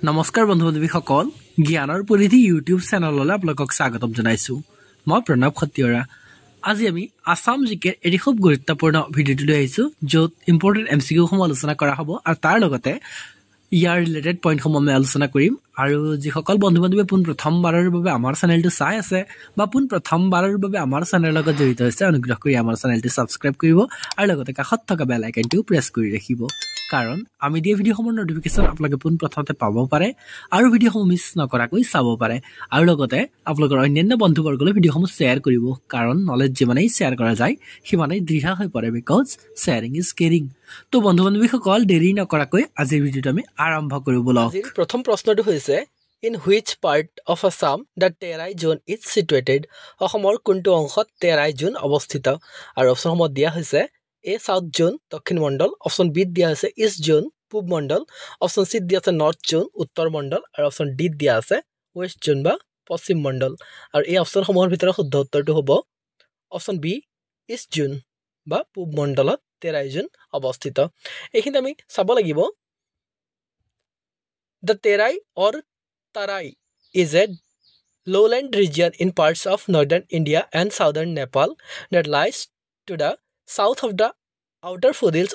নমস্কাৰ বন্ধু-বান্ধৱীসকল জ্ঞানৰ পৰিধি ইউটিউব চেনেললৈ আপোনালোকক স্বাগতম জনাইছো মই প্ৰণৱ খটিয়ৰা আজি আমি আসাম জিকে এটি খুব গুৰুত্বপূৰ্ণ ভিডিঅ'টো লৈ আহিছো য'ত ইম্পৰ্টেন্ট এমসিকিউ সমূহ আলোচনা কৰা হ'ব আৰু তাৰ লগতে ইয়াৰ ৰিলেটেড পইণ্ট সমূহ আমি আলোচনা কৰিম আৰু যিসকল বন্ধু-বান্ধৱী পোন প্ৰথমবাৰৰ বাবে আমাৰ চেনেলটো চাই আছে বা পোন প্ৰথমবাৰৰ বাবে আমাৰ চেনেলৰ লগত জড়িত হৈছে অনুগ্ৰহ কৰি আমাৰ চেনেলটো সাবস্ক্ৰাইব কৰিব আৰু লগতে কাষত থকা বেল আইকনটো প্ৰেছ কৰি ৰাখিব কাৰণ আমি দিয়া ভিডিঅ'সমূহৰ নটিফিকেশ্যন আপোনালোকে পোন প্ৰথমতে পাব পাৰে আৰু ভিডিঅ'সমূহ মিছ নকৰাকৈ চাব পাৰে আৰু লগতে আপোনালোকৰ অন্যান্য বন্ধুবৰ্গলৈ ভিডিঅ'সমূহ শ্বেয়াৰ কৰিব কাৰণ নলেজ যিমানেই শ্বেয়াৰ কৰা যায় সিমানেই দৃঢ় হৈ পৰে বিকজ শ্বেয়াৰিং ইজ কেয়াৰিং তো বন্ধু-বান্ধৱীসকল দেৰি নকৰাকৈ আজিৰ ভিডিঅ'টো আমি আৰম্ভ কৰিব বলক আজিৰ প্ৰথম প্ৰশ্নটো হৈছে In which part of Assam the Terai zone is situated? অসমৰ কোনটো অংশত তেৰাই জোন অৱস্থিত আৰু অপচনসমূহ দিয়া হৈছে A South Zone দক্ষিণ মণ্ডল অপচন বি দিয়া আছে East Zone পূব মণ্ডল অপচন সি দিয়া আছে North Zone উত্তৰ মণ্ডল আৰু অপচন ডি দিয়া আছে West Zone বা পশ্চিম মণ্ডল আৰু এই অপচনসমূহৰ ভিতৰত শুদ্ধ উত্তৰটো হ'ব অপচন বি East Zone বা পূব মণ্ডলত তেৰাই জোন অৱস্থিত এইখিনি আমি চাব লাগিব The Terai or Tarai is a lowland region in parts of northern India and southern Nepal that lies to the south of the outer foothills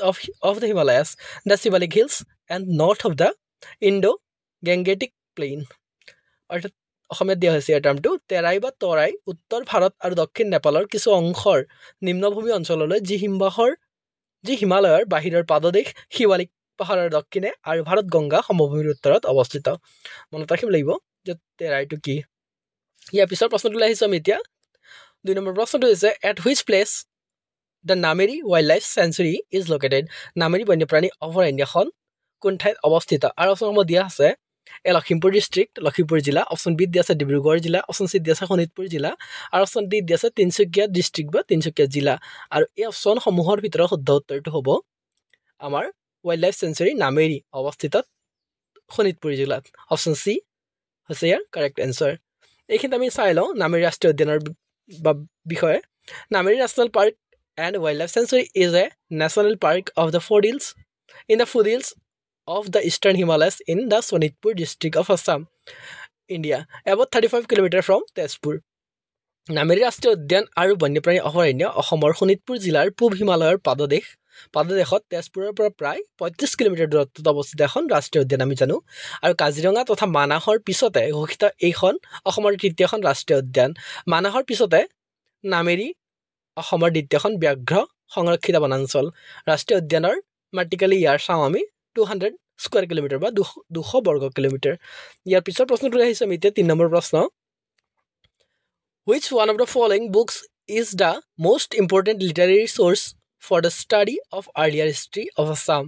of the Himalayas, the Shivalik Hills, and north of the Indo-Gangetic Plain. অৰ্থাৎ অসমীয়াত দিয়া হৈছে এই টাৰ্মটো তেৰাই বা তৰাই উত্তৰ ভাৰত আৰু দক্ষিণ নেপালৰ কিছু অংশৰ নিম্নভূমি অঞ্চললৈ যি হিমালয়ৰ বাহিৰৰ পাদদেশ শিৱালিক পাহাৰৰ দক্ষিণে আৰু ভাৰত গংগা সমভূমিৰ উত্তৰত অৱস্থিত মনত ৰাখিব লাগিব যে তেৰাইটো কি ইয়াৰ পিছৰ প্ৰশ্নটো আহিছো আমি এতিয়া 2 নম্বৰ প্ৰশ্নটো হৈছে at which place the Nameri Wildlife Sanctuary is located Nameri বন্যপ্ৰাণী অভয়াৰণ্যখন কোন ঠাইত অৱস্থিত আৰু অপচনসমূহ দিয়া আছে এ লখিমপুৰ ডিষ্ট্ৰিক্ট লখিমপুৰ জিলা অপচন বি দিয়া আছে ডিব্ৰুগড় জিলা অপচন চি দিয়া আছে শোণিতপুৰ জিলা আৰু অপচন ডি দিয়া আছে তিনচুকীয়া ডিষ্ট্ৰিক্ট বা তিনচুকীয়া জিলা আৰু এই অপচনসমূহৰ ভিতৰত শুদ্ধ উত্তৰটো হ'ব আমাৰ Wildlife Sanctuary নামেৰি অৱস্থিত শোণিতপুৰ জিলাত অপচন চি হৈছে ইয়াৰ কাৰেক্ট এনসাৰ এইখিনিত আমি চাই লওঁ নামেৰি ৰাষ্ট্ৰীয় উদ্যানৰ বিষয়ে Nameri national park and Wildlife Sanctuary is a national park of the foothills of the eastern Himalayas in the Sonitpur district of Assam, India, about 35 km from Tezpur. Nameri ৰাষ্ট্ৰীয় উদ্যান আৰু বন্যপ্ৰাণী অভয়াৰণ্য অসমৰ শোণিতপুৰ জিলাৰ পূব হিমালয়ৰ পাদদেশত তেজপুৰৰ পৰা প্ৰায় 35 কিলোমিটাৰ দূৰত্বত অৱস্থিত এখন ৰাষ্ট্ৰীয় উদ্যান আমি জানো আৰু কাজিৰঙা তথা মানাহৰ পিছতে ঘোষিত এইখন অসমৰ তৃতীয়খন ৰাষ্ট্ৰীয় উদ্যান মানাহৰ পিছতে নামেৰি অসমৰ দ্বিতীয়খন ব্যাঘ্ৰ সংৰক্ষিত বনাঞ্চল ৰাষ্ট্ৰীয় উদ্যানৰ মাটিকালি ইয়াৰ চাওঁ আমি 200 স্কয়াৰ কিলোমিটাৰ বা 200 বৰ্গ কিলোমিটাৰ ইয়াৰ পিছৰ প্ৰশ্নটো আহিছে আমি এতিয়া 3 নম্বৰ প্ৰশ্ন Which one of the following books is the most important literary source for the study of earlier history of Assam?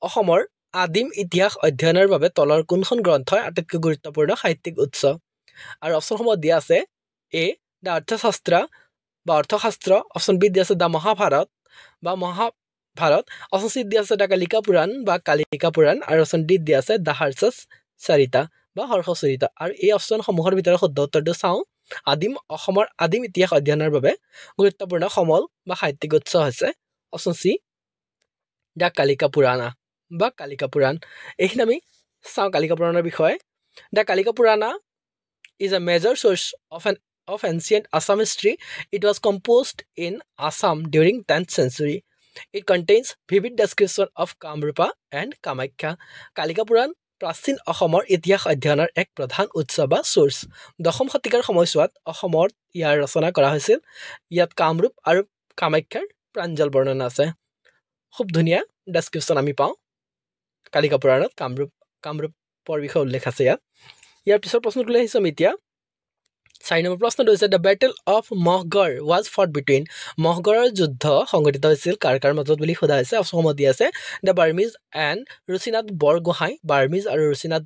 অসমৰ আদিম ইতিহাস অধ্যয়নৰ বাবে তলৰ কোনখন গ্ৰন্থ আটাইতকৈ গুৰুত্বপূৰ্ণ সাহিত্যিক উৎস আৰু অপচনসমূহ দিয়া আছে এ দ্য অৰ্থশাস্ত্ৰ অপচন বি দিয়া আছে দ্য মহাভাৰত অপচন চি দিয়া আছে দ্য কালিকা পুৰাণ বা কালিকা পুৰাণ আৰু অপচন ডি দিয়া আছে দ্য হৰ্ষচৰিতা বা হৰ্ষচৰিতা আৰু এই অপচনসমূহৰ ভিতৰত শুদ্ধ উত্তৰটো চাওঁ অসমৰ আদিম ইতিহাস অধ্যয়নৰ বাবে গুৰুত্বপূৰ্ণ সমল বা সাহিত্যিক উৎস হৈছে অপচন চি দ্য কালিকা পুৰাণ এইখিনি আমি চাওঁ কালিকা পুৰাণৰ বিষয়ে the Kalika Purana is a major source of ancient Assam history. It was composed in Assam during 10th century. It contains vivid description of Kamrupa and Kamakhya. Kalika Puran প্ৰাচীন অসমৰ ইতিহাস অধ্যয়নৰ এক প্ৰধান উৎস বা সোৰ্স দশম শতিকাৰ সময়ছোৱাত অসমত ইয়াৰ ৰচনা কৰা হৈছিল ইয়াত কামৰূপ আৰু কামাখ্যাৰ প্ৰাঞ্জল বৰ্ণনা আছে খুব ধুনীয়া ডেসক্ৰিপচন আমি পাওঁ কালিকা পুৰাণত কামৰূপৰ বিষয়ে উল্লেখ আছে ইয়াৰ পিছৰ প্ৰশ্নটো লৈ আহিছো আমি এতিয়া 4 নম্বৰ প্ৰশ্নটো হৈছে the battle of Mahgarh was fought between মহগড়ৰ যুদ্ধ সংঘটিত হৈছিল কাৰ মাজত বুলি সোধা হৈছে অপচনসমূহ দিয়া আছে the Burmese and Ruchinath Borgohain Burmese আৰু ৰুচিনাথ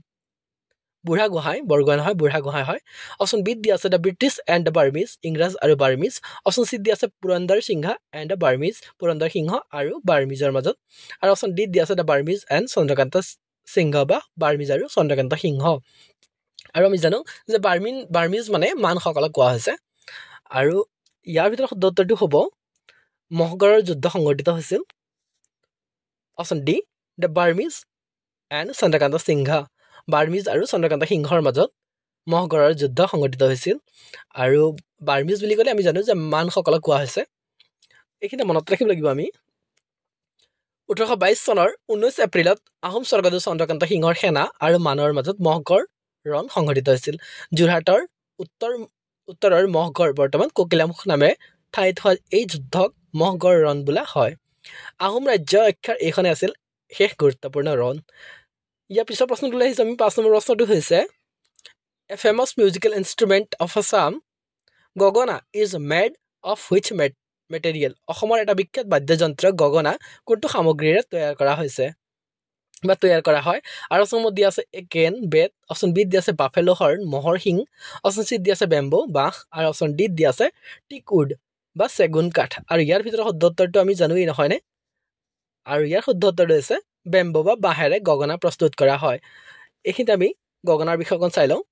বুঢ়াগোহাঁই হয় অপচন বি দিয়া আছে the British and the Burmese ইংৰাজ আৰু বাৰ্মিজ অপচন চি দিয়া আছে Purandar Singha and the Burmese Purandar Singha আৰু বাৰ্মিজৰ মাজত আৰু অপচন ডি দিয়া আছে the Burmese and Chandrakanta Singha বা বাৰ্মিজ আৰু চন্দ্ৰকান্ত সিংহ আৰু আমি জানো যে বাৰ্মিজ মানে মানসকলক কোৱা হৈছে আৰু ইয়াৰ ভিতৰত শুদ্ধ উত্তৰটো হ'ব মহগড়ৰ যুদ্ধ সংঘটিত হৈছিল অপচন ডি the Burmese and Chandrakanta Singha Burmese আৰু চন্দ্ৰকান্ত সিংহৰ মাজত মহগড়ৰ যুদ্ধ সংঘটিত হৈছিল আৰু বাৰ্মিজ বুলি ক'লে আমি জানো যে মানসকলক কোৱা হৈছে এইখিনি মনত ৰাখিব লাগিব আমি 1822 চনৰ 19 এপ্ৰিলত আহোম স্বৰ্গদেউ চন্দ্ৰকান্ত সিংহৰ সেনা আৰু মানৰ মাজত মহগড় ৰণ সংঘটিত হৈছিল যোৰহাটৰ উত্তৰৰ মহগড় বৰ্তমান কোকিলামুখ নামে ঠাইত হোৱা এই যুদ্ধক মহগড় ৰণ বোলা হয় আহোম ৰাজ্য আখ্যাৰ এইখনে আছিল শেষ গুৰুত্বপূৰ্ণ ৰণ ইয়াৰ পিছৰ প্ৰশ্নটোলৈ আহিছোঁ আমি 5 নম্বৰ প্ৰশ্নটো হৈছে A famous musical instrument of Assam, Gogona is made of which material? অসমৰ এটা বিখ্যাত বাদ্যযন্ত্ৰ গগনা কোনটো সামগ্ৰীৰে তৈয়াৰ কৰা হৈছে বা তৈয়াৰ কৰা হয় আৰু অপশ্যনত দিয়া আছে কেন বেত অপশ্যন বি দিয়া আছে বাফেলো হৰ্ণ মহৰ শিং অপশ্যন চি দিয়া আছে বেম্বো বাঁহ আৰু অপশ্যন ডি দিয়া আছে টিক উড বা চেগুন কাঠ আৰু ইয়াৰ ভিতৰত শুদ্ধ উত্তৰটো আমি জানোৱেই নহয়নে আৰু ইয়াৰ শুদ্ধ উত্তৰটো হৈছে বেম্বো বা বাঁহেৰে গগনা প্ৰস্তুত কৰা হয় এইখিনিতে আমি গগনাৰ বিষয়খন চাই লওঁ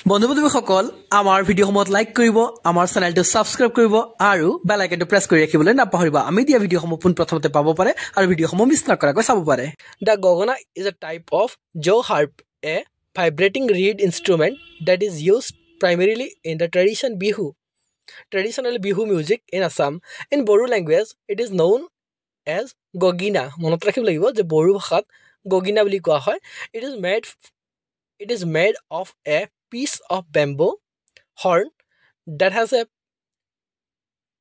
বন্ধু বান্ধৱীসকল আমাৰ ভিডিঅ'সমূহত লাইক কৰিব আমাৰ চেনেলটো ছাবস্ক্ৰাইব কৰিব আৰু বেল আইকনটো প্ৰেছ কৰি ৰাখিবলৈ নাপাহৰিব আমি দিয়া ভিডিঅ'সমূহ পোনপ্ৰথমতে পাব পাৰে আৰু ভিডিঅ'সমূহ মিছ নকৰাকৈ চাব পাৰে the gogona is a type of jaw harp a vibrating reed instrument that is used primarily in the traditional Bihu music in Assam. In Boru language, it is known as Gogina. মনত ৰাখিব লাগিব যে বড়ো ভাষাত গগিনা বুলি কোৱা হয় it is made of a piece of bamboo horn that has a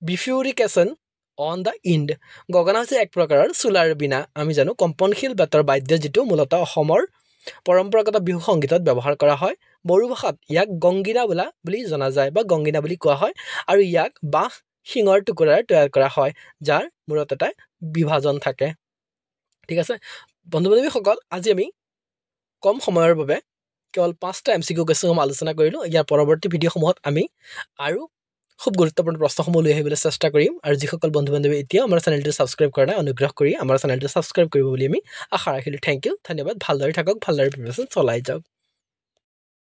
bifurcation on the end. গগনা হৈছে এক প্ৰকাৰৰ চুলাৰ বিনা আমি জানো কম্পনশীল বেতৰ বাদ্য যিটো মূলতঃ অসমৰ পৰম্পৰাগত বিহু সংগীতত ব্যৱহাৰ কৰা হয় বড়ো ভাষাত ইয়াক গংগিনা বুলি জনা যায় বা গংগিনা বুলি কোৱা হয় আৰু ইয়াক বাঁহ শিঙৰ টুকুৰাৰে তৈয়াৰ কৰা হয় যাৰ মূৰত এটা বিভাজন থাকে ঠিক আছে বন্ধু বান্ধৱীসকল আজি আমি কম সময়ৰ বাবে কেৱল 5টা এমচিকিউ কুৱেশ্যন আলোচনা কৰিলোঁ ইয়াৰ পৰৱৰ্তী ভিডিঅ'সমূহত আমি আৰু খুব গুৰুত্বপূৰ্ণ প্ৰশ্নসমূহ লৈ আহিবলৈ চেষ্টা কৰিম আৰু যিসকল বন্ধু বান্ধৱী এতিয়াও আমাৰ চেনেলটো ছাবস্ক্ৰাইব কৰা নাই অনুগ্ৰহ কৰি আমাৰ চেনেলটো ছাবস্ক্ৰাইব কৰিব বুলি আমি আশা ৰাখিলোঁ থেংক ইউ ধন্যবাদ ভালদৰে থাকক ভালদৰে প্ৰিপাৰেশ্যন চলাই যাওক